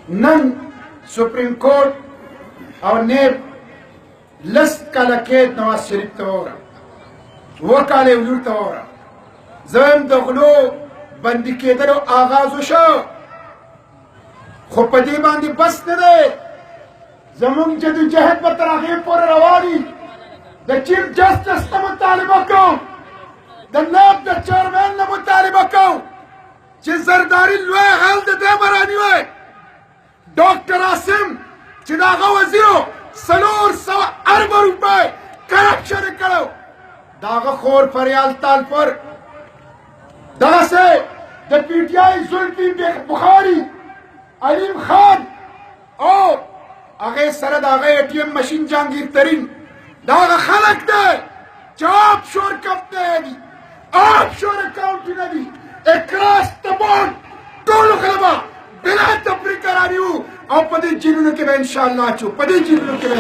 نن سپریم کورٹ او نیب لس کاله قید نواز شریف ته ووره، اووه کاله یې ولور ته ووره. زم د غلو بندي کېدلو آغاز وشو، خو په دې باندې بس نه دی. زمونږ جدوجهد به تر هغې پورې روان وي. د چیف جسټس نه مطالبه کوو، د نیب د چیرمین نه مطالبه کوو چې زرداري لوی حل د دی به رانیوی. ډاکټر عاصم چې د هغه وزیرو 400 اربه روپۍ کرپشن یې کړی، د هغه خور فریال تالپور، دغسې د پی ټي آی زلفي بخاري، علیم خان او هغې سره د هغه اے ټي ایم مشین جهانګیر ترین، د هغه خلک دی چې آف شور کمپنۍ دي، آف شور اکاونټونه دي، اکراس د بورډ ټولو خلک به بلا تفریق قرار یو او په دې جیلونو کې به انشاءالله اچو، په دې جیلونو کې به